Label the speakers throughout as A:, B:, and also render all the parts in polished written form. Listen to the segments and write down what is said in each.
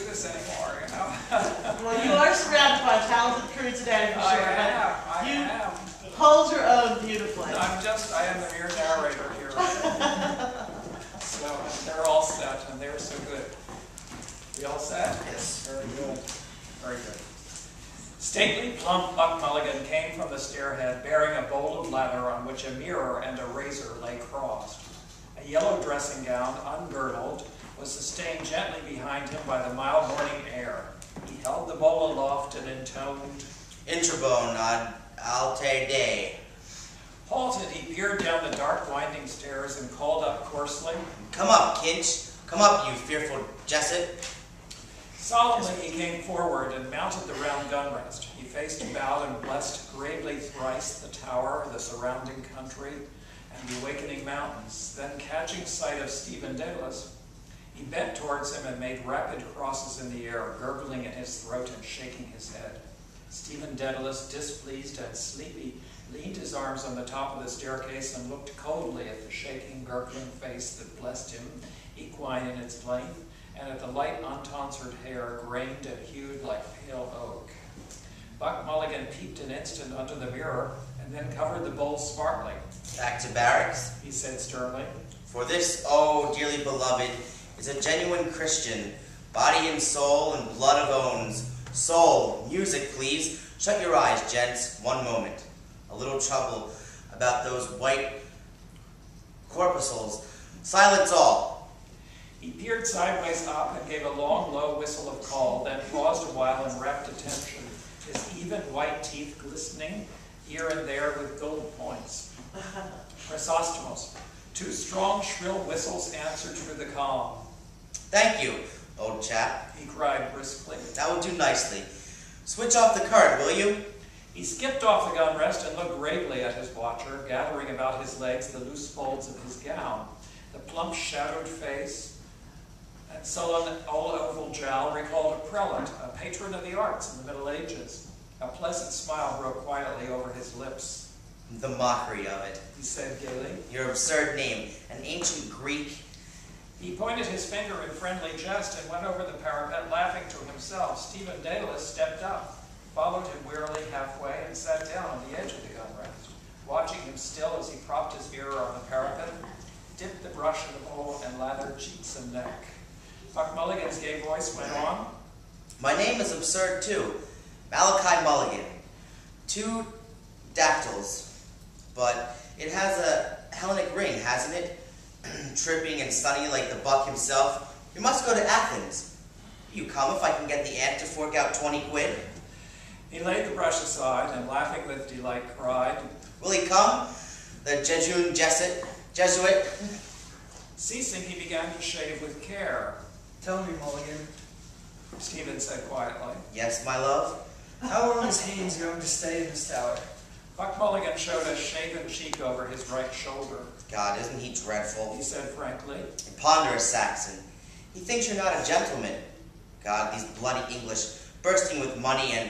A: this anymore, you know.
B: Well, you are surrounded by talented crew today, for sure.
A: I am.
B: Hold your own beautifully.
A: I am the mere narrator here. So they're all set, and they're so good. We all set?
C: Yes.
A: Very good. Very good. Stately, plump Buck Mulligan came from the stairhead bearing a bowl of leather on which a mirror and a razor lay crossed. A yellow dressing gown, ungirdled, was sustained gently behind him by the mild morning air. He held the bowl aloft and intoned,
C: Intrabone ad alte Dei.
A: Halted, he peered down the dark winding stairs and called up coarsely,
C: Come up, Kinch. Come up, you fearful Jesset.
A: Solemnly he came forward and mounted the round gun rest. He faced about and blessed gravely thrice the tower, the surrounding country, and the awakening mountains. Then, catching sight of Stephen Dedalus, he bent towards him and made rapid crosses in the air, gurgling in his throat and shaking his head. Stephen Dedalus, displeased and sleepy, leaned his arms on the top of the staircase and looked coldly at the shaking, gurgling face that blessed him, equine in its length, and at the light, untonsured hair, grained and hued like pale oak. Buck Mulligan peeped an instant under the mirror, and then covered the bowl smartly.
C: Back to barracks,
A: He said sternly.
C: For this, oh, dearly beloved, is a genuine Christian, body and soul and blood of owns. Soul, music, please. Shut your eyes, gents, one moment. A little trouble about those white corpuscles. Silence all.
A: He peered sideways up and gave a long, low whistle of call, then paused a while in rapt attention, his even white teeth glistening here and there with gold points. Chrysostomos. Two strong, shrill whistles answered through the calm.
C: Thank you, old chap.
A: He cried briskly.
C: That will do nicely. Switch off the current, will you?
A: He skipped off the gun rest and looked gravely at his watcher, gathering about his legs the loose folds of his gown. The plump, shadowed face and sullen, all-oval jowl recalled a prelate, a patron of the arts in the Middle Ages. A pleasant smile broke quietly over his lips.
C: The mockery of it.
A: He said gaily.
C: Your absurd name, an ancient Greek.
A: He pointed his finger in friendly jest and went over the parapet, laughing to himself. Stephen Dedalus stepped up, followed him wearily halfway, and sat down on the edge of the gun rest, watching him still as he propped his mirror on the parapet, dipped the brush in the bowl, and lathered cheeks and neck. Buck Mulligan's gay voice went on.
C: My name is absurd, too. Malachi Mulligan. Two dactyls. But it has a Hellenic ring, hasn't it? Tripping and sunny like the buck himself. We must go to Athens. You come if I can get the aunt to fork out 20 quid?
A: He laid the brush aside and, laughing with delight, cried,
C: Will he come? The Jesuit?
A: Ceasing, he began to shave with care.
D: Tell me, Mulligan,
A: Stephen said quietly.
C: Yes, my love?
D: how long is Haynes going to stay in this tower?
A: Buck Mulligan showed a shaven cheek over his right shoulder.
C: God, isn't he dreadful?
A: He said frankly.
C: A ponderous Saxon. He thinks you're not a gentleman. God, these bloody English, bursting with money and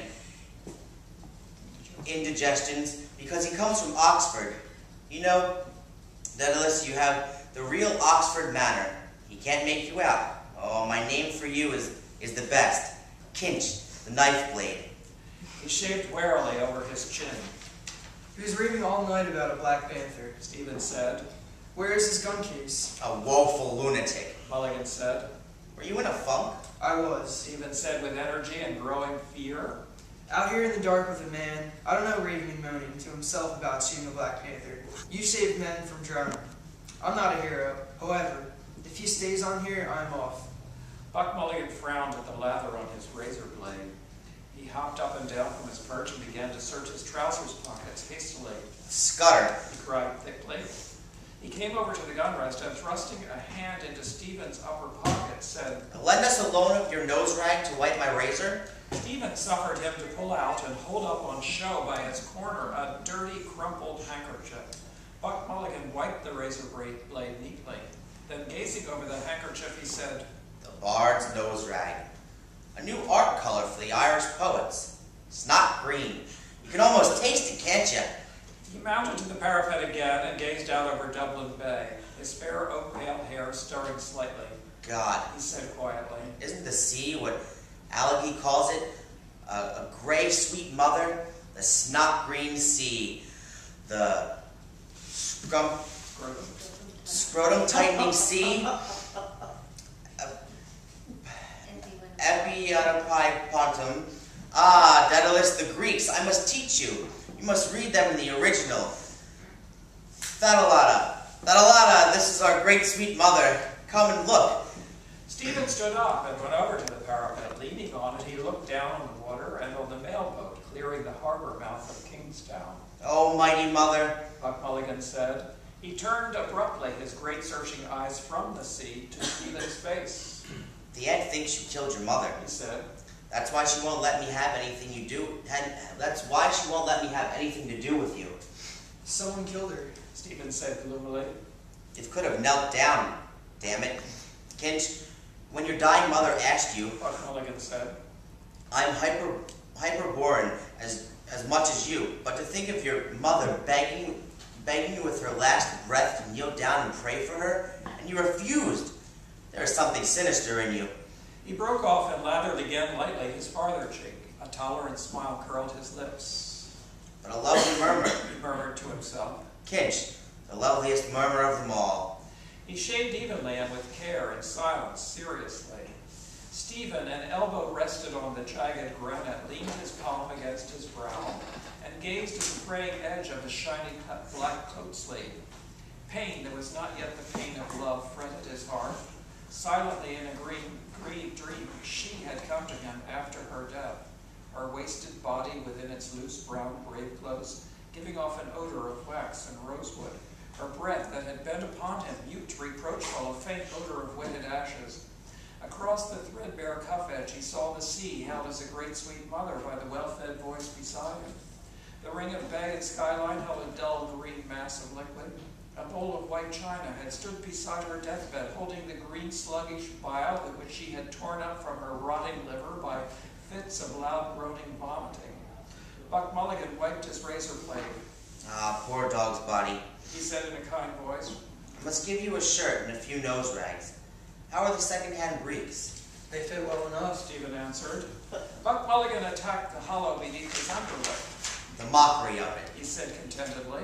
C: indigestions, because he comes from Oxford. You know, Dedalus, you have the real Oxford manner. He can't make you out. Oh, my name for you is the best. Kinch, the knife blade.
A: He shaved warily over his chin.
D: He was raving all night about a Black Panther.
A: Stephen said.
D: Where is his gun case?
C: A woeful lunatic.
A: Mulligan said.
C: Were you in a funk?
D: I was.
A: Stephen said with energy and growing fear.
D: Out here in the dark with a man, I don't know, raving and moaning to himself about shooting a Black Panther. You saved men from drowning. I'm not a hero. However, if he stays on here, I'm off.
A: Buck Mulligan frowned at the lather on his razor blade. He hopped up and down from his perch and began to search his trousers pockets hastily.
C: Scudder.
A: He cried thickly. He came over to the gun rest and, thrusting a hand into Stephen's upper pocket, said,
C: Lend us a loan of your nose rag to wipe my razor?
A: Stephen suffered him to pull out and hold up on show by its corner a dirty, crumpled handkerchief. Buck Mulligan wiped the razor blade neatly. Then, gazing over the handkerchief, he said,
C: The bard's nose rag. A new art color for the Irish poets. Snot green. You can almost taste it, can't you?
A: He mounted to the parapet again and gazed out over Dublin Bay, his fair oak-pale hair stirring slightly.
C: God,
A: he said quietly.
C: isn't the sea what Algie calls it? A gray, sweet mother? The snot-green sea. The scrotum-tightening sea? Epipontum. Ah, Daedalus, the Greeks. I must teach you. You must read them in the original. Thadalata. Thadalata, this is our great sweet mother. Come and look.
A: Stephen stood up and went over to the parapet. Leaning on it, he looked down on the water and on the mailboat clearing the harbor mouth of Kingstown.
C: Oh, mighty mother.
A: Buck Mulligan said. He turned abruptly, his great searching eyes from the sea to Stephen's face.
C: The Ed thinks you killed your mother.
A: He said.
C: That's why she won't let me have anything you do. That's why she won't let me have anything to do with you.
D: Someone killed her.
A: Stephen said gloomily.
C: It could have knelt down, damn it. Kinch, when your dying mother asked you,
A: Buck Mulligan said.
C: I'm hyperborean as much as you, but to think of your mother begging you with her last breath to kneel down and pray for her, and you refused. There is something sinister in you.
A: He broke off and lathered again lightly his farther cheek. A tolerant smile curled his lips.
C: But a lovely murmur,
A: He murmured to himself.
C: Kinch, the loveliest murmur of them all.
A: He shaved evenly and with care, in silence, seriously. Stephen, an elbow rested on the jagged granite, leaned his palm against his brow, and gazed at the fraying edge of his shiny cut black coat sleeve. Pain that was not yet the pain of love fretted his heart. Silently in a green dream, she had come to him after her death, her wasted body within its loose brown grave clothes, giving off an odor of wax and rosewood, her breath that had bent upon him, mute, reproachful, a faint odor of wetted ashes. Across the threadbare cuff edge he saw the sea held as a great sweet mother by the well-fed voice beside him. The ring of bay and skyline held a dull green mass of liquid. A bowl of white china had stood beside her deathbed, holding the green sluggish bile which she had torn up from her rotting liver by fits of loud groaning vomiting. Buck Mulligan wiped his razor blade.
C: Ah, poor dog's body.
A: He said in a kind voice.
C: I must give you a shirt and a few nose rags. How are the second-hand breeks?
D: They fit well enough.
A: Stephen answered. Buck Mulligan attacked the hollow beneath his underlip.
C: The mockery of it.
A: He said contentedly.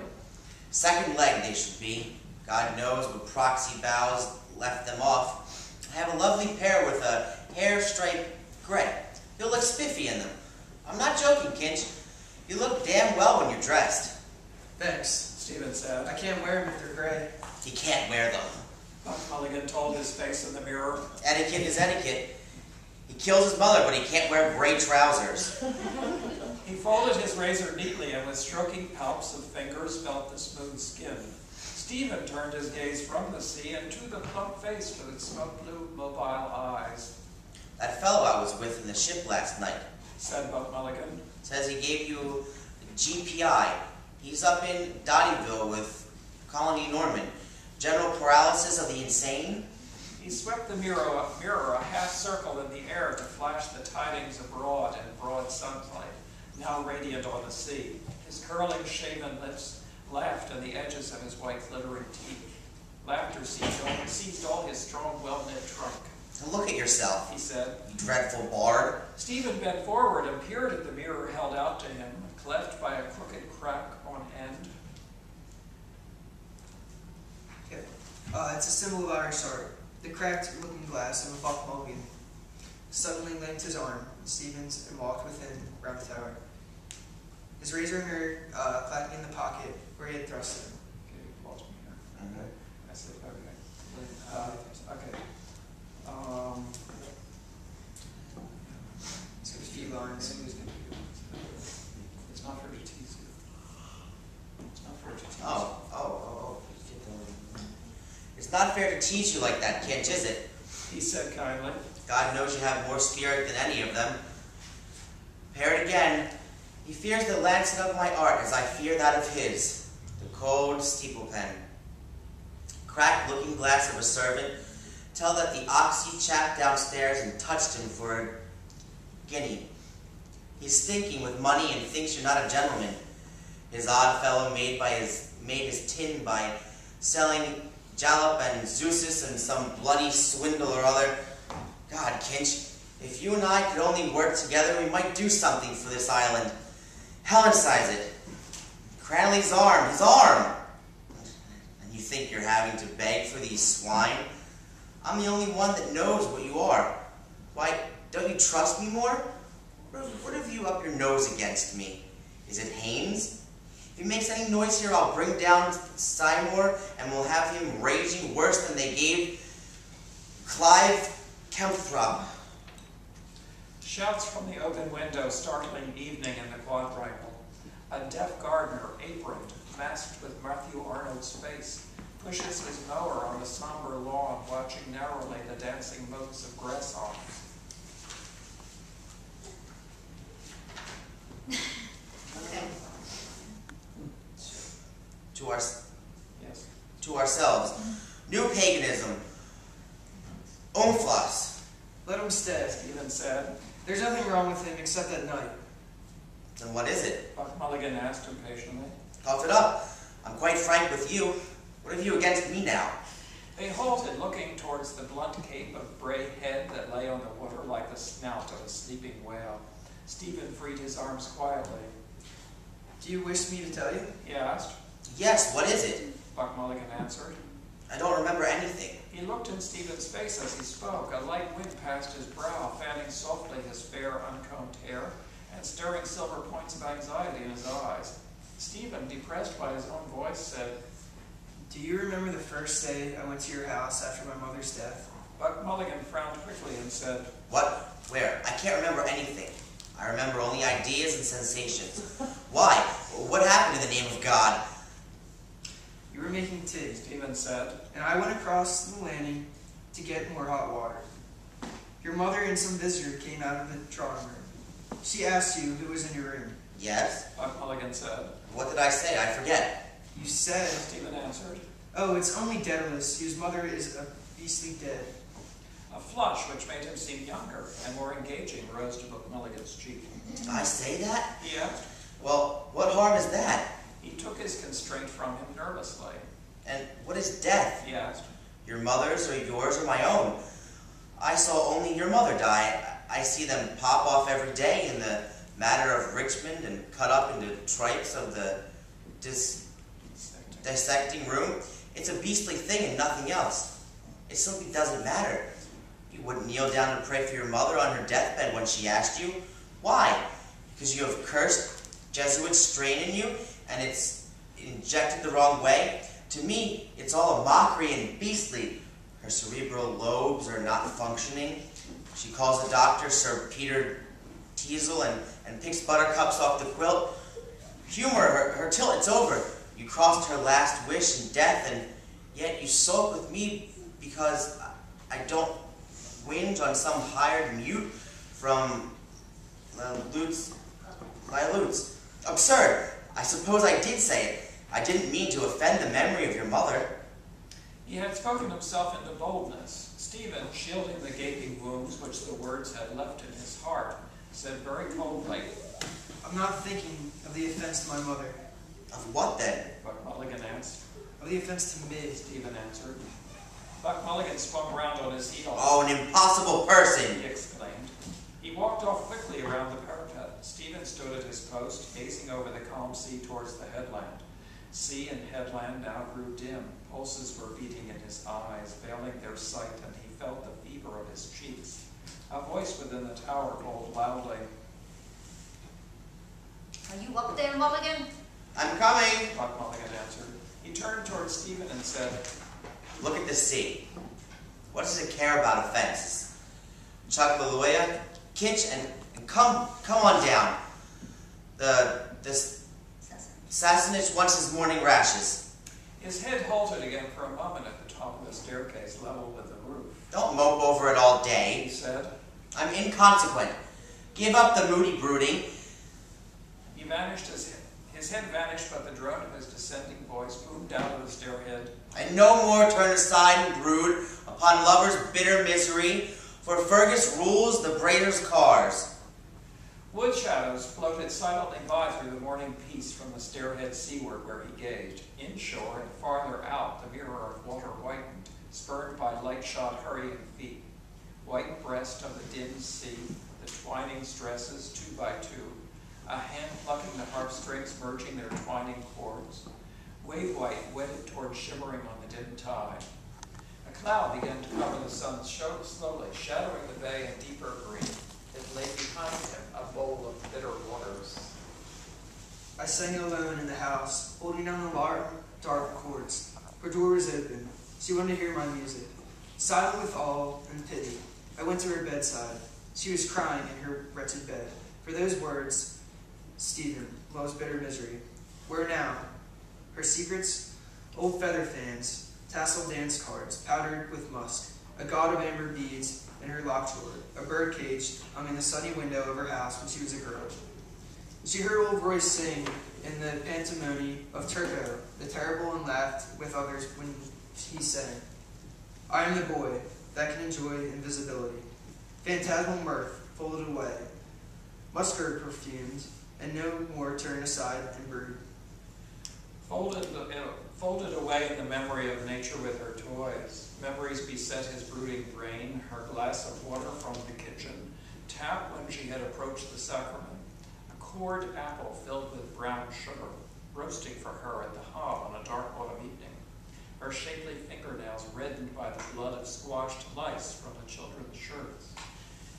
C: Second leg they should be. God knows what proxy bows left them off. I have a lovely pair with a hair stripe gray. You'll look spiffy in them. I'm not joking, Kinch. You look damn well when you're dressed.
D: Thanks.
A: Stephen said.
D: I can't wear them if they're gray.
C: He can't wear them.
A: Buck Mulligan told his face in the mirror.
C: Etiquette is etiquette. He kills his mother, but he can't wear gray trousers.
A: He folded his razor neatly and with stroking palps of fingers felt the smooth skin. Stephen turned his gaze from the sea and to the plump face with its smoke blue, mobile eyes.
C: That fellow I was with in the ship last night,
A: Said Buck Mulligan.
C: says he gave you GPI. He's up in Dottyville with Colony Norman. General paralysis of the insane?
A: He swept the mirror a half circle in the air to flash the tidings abroad in broad sunlight, now radiant on the sea. His curling, shaven lips laughed on the edges of his white glittering teeth. Laughter seized all his strong, well-knit trunk.
C: Now look at yourself,
A: He said.
C: you dreadful bard.
A: Stephen bent forward and peered at the mirror held out to him, cleft by a crooked crack on end.
D: Okay. It's a symbol of Irish art. The cracked looking glass of a Buck Mulligan. Suddenly linked his arm in Stephen's and walked with him round the tower. His razor and hair clacking in the pocket where he had thrust it.
A: Okay, you lost me here.
C: Mhm.
A: I said, okay. Okay.
D: So a few lines.
A: It's not fair to tease you. It's not fair to tease you.
C: Oh. It's not fair to tease you like that, Kinch, is it?
A: He said kindly.
C: God knows you have more spirit than any of them. Pair it again. He fears the lancet of my art as I fear that of his, the cold steeple pen. Cracked looking glass of a servant, tell that the oxy chap downstairs and touched him for a guinea. He's stinking with money and thinks you're not a gentleman. His odd fellow made his tin by selling Jalop and Zeus and some bloody swindle or other. God, Kinch, if you and I could only work together, we might do something for this island. Hellenize it. Cranley's arm, his arm. And you think you're having to beg for these swine? I'm the only one that knows what you are. Why, don't you trust me more? What have you up your nose against me? Is it Haynes? If he makes any noise here, I'll bring down Seymour and we'll have him raging worse than they gave Clive Kempthrop.
A: Shouts from the open window startling evening in the quadrangle. A deaf gardener, aproned, masked with Matthew Arnold's face, pushes his mower on the somber lawn, watching narrowly the dancing motes of grasshoppers.
B: Okay.
C: To ourselves. New paganism. Omphlos.
D: Let him stay.
A: Stephen said.
D: There's nothing wrong with him except at night.
C: Then what is it?
A: Buck Mulligan asked impatiently.
C: Cough it up. I'm quite frank with you. What have you against me now?
A: They halted, looking towards the blunt cape of Bray Head that lay on the water like the snout of a sleeping whale. Stephen freed his arms quietly.
D: Do you wish me to tell you?
A: He asked.
C: Yes, what is it?
A: Buck Mulligan answered.
C: I don't remember anything.
A: He looked in Stephen's face as he spoke. A light wind passed his brow, fanning softly his fair, uncombed hair, and stirring silver points of anxiety in his eyes. Stephen, depressed by his own voice, said,
D: Do you remember the first day I went to your house after my mother's death?
A: Buck Mulligan frowned quickly and said,
C: What? Where? I can't remember anything. I remember only ideas and sensations. Why? What happened in the name of God?
D: You were making tea,
A: Stephen said,
D: and I went across the landing to get more hot water. Your mother and some visitor came out of the drawing room. She asked you who was in your room.
C: Yes?
A: Buck Mulligan said.
C: What did I say? I forget.
D: You said,
A: Stephen answered.
D: Oh, it's only Daedalus, whose mother is a beastly dead.
A: A flush, which made him seem younger and more engaging, rose to Buck Mulligan's cheek.
C: Did I say that?
A: He asked.
C: Well, what harm is that?
A: He took his constraint from him nervously.
C: And what is death?
A: He asked.
C: Your mother's or yours or my own? I saw only your mother die. I see them pop off every day in the matter of Richmond and cut up into tripes of the dissecting room. It's a beastly thing and nothing else. It simply doesn't matter. You wouldn't kneel down and pray for your mother on her deathbed when she asked you. Why? Because you have cursed Jesuit strain in you and it's injected the wrong way? To me, it's all a mockery and beastly. Her cerebral lobes are not functioning. She calls the doctor Sir Peter Teasel and picks buttercups off the quilt. Humor her till it's over. You crossed her last wish in death, and yet you sulk with me because I don't whinge on some hired mute from my lutes. Absurd. I suppose I did say it. I didn't mean to offend the memory of your mother.
A: He had spoken himself into boldness. Stephen, shielding the gaping wounds which the words had left in his heart, said very coldly,
D: I'm not thinking of the offense to my mother.
C: Of what then?
A: Buck Mulligan asked.
D: Of the offense to me.
A: Stephen answered. Buck Mulligan spun round on his heel.
C: Oh, an impossible person!
A: He exclaimed. He walked off quickly around the parapet. Stephen stood at his post, gazing over the calm sea towards the headland. Sea and headland now grew dim. Pulses were beating in his eyes, veiling their sight, and he felt the fever of his cheeks. A voice within the tower called loudly,
E: Are you up there, Mulligan?
C: I'm coming!
A: Buck Mulligan answered. He turned towards Stephen and said,
C: Look at the sea. What does it care about offenses? Chakmaluya, Kinch, and come on down. This Sassanich wants his morning rashes.
A: His head halted again for a moment at the top of the staircase, level with the roof.
C: Don't mope over it all
A: He
C: day.
A: said.
C: I'm inconsequent. Give up the moody brooding.
A: He vanished, his head vanished, but the drone of his descending voice boomed out of the stairhead.
C: And no more turn aside and brood upon lovers' bitter misery, for Fergus rules the Braiders' cars.
A: Wood shadows floated silently by through the morning peace from the stairhead seaward where he gazed. Inshore and farther out, the mirror of water whitened, spurned by light-shod hurrying feet. White breast of the dim sea, the twining stresses 2 by 2, a hand plucking the harp strings, merging their twining chords. Wave-white wedded toward shimmering on the dim tide. A cloud began to cover the sun slowly, shadowing the bay in deeper green. It lay behind him, a bowl of bitter waters.
D: I sang alone in the house, holding down the dark chords. Her door was open. She wanted to hear my music. Silent with awe and pity, I went to her bedside. She was crying in her wretched bed. For those words, Stephen, love's bitter misery. Where now? Her secrets? Old feather fans, tasseled dance cards, powdered with musk, a god of amber beads in her locked drawer, a bird cage hung in the sunny window of her house when she was a girl. She heard old Royce sing in the pantomime of Turco, the terrible, and laughed with others when he sang, I am the boy that can enjoy invisibility. Phantasmal mirth folded away, muskard perfumed, and no more turn aside and brood.
A: Folded away in the memory of nature with her toys. Memories beset his brooding brain, her glass of water from the kitchen, tap when she had approached the sacrament, a cored apple filled with brown sugar, roasting for her at the hob on a dark autumn evening, her shapely fingernails reddened by the blood of squashed lice from the children's shirts.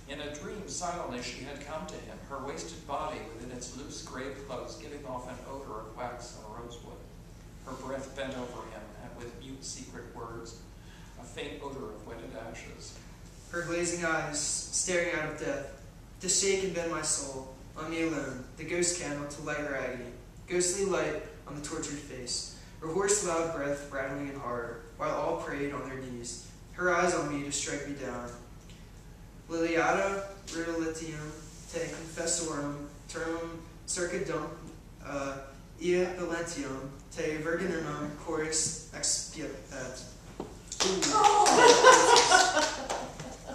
A: In a dream, silently, she had come to him, her wasted body within its loose grave clothes giving off an odor of wax and rosewood. Her breath bent over him, and with mute secret words, a faint odor of wetted ashes.
D: Her glazing eyes staring out of death, to shake and bend my soul, on me alone, the ghost candle to light her agony, ghostly light on the tortured face, her hoarse loud breath rattling in horror, while all prayed on their knees, her eyes on me to strike me down. Liliata Ridolitium te confessorum termum circadum ia valentium te virginum choris expiat.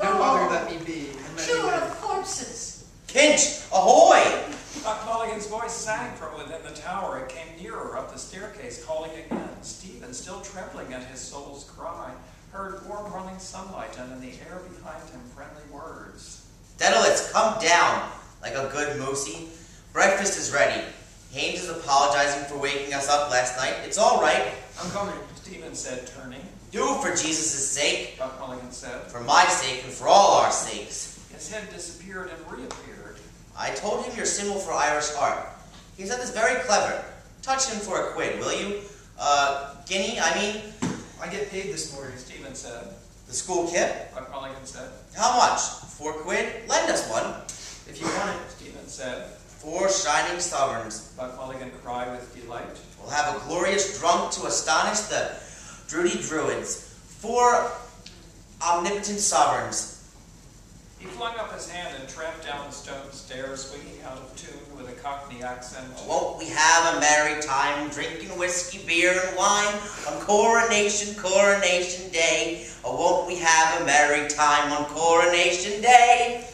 D: No mother, let me be, and let me
E: Chewer
D: live.
E: of corpses.
C: Kinch, ahoy!
A: Buck Mulligan's voice sang from within the tower. It came nearer up the staircase, calling again. Stephen, still trembling at his soul's cry, heard warm running sunlight, and in the air behind him friendly words.
C: Dedalus, come down, like a good moosey. Breakfast is ready. Haynes is apologizing for waking us up last night. It's all right.
D: I'm coming.
A: Stephen said, turning.
C: Do for Jesus' sake,
A: Buck Mulligan said.
C: for my sake, and for all our sakes.
A: His head disappeared and reappeared.
C: I told him your symbol for Irish art. He said it's very clever. Touch him for a quid, will you? Guinea, I mean.
D: I get paid this morning.
A: Stephen said.
C: The school kit?
A: Buck Mulligan said.
C: How much? 4 quid? Lend us one.
D: If you want it.
A: Stephen said.
C: 4 shining sovereigns.
A: Buck Mulligan cried with delight.
C: We'll have a glorious drunk to astonish the Druidy Druids. 4 omnipotent sovereigns.
A: He flung up his hand and tramped down the stone stairs, swinging out of tune with a Cockney accent.
C: Won't we have a merry time, drinking whiskey, beer, and wine on Coronation Day? Oh, won't we have a merry time on Coronation Day?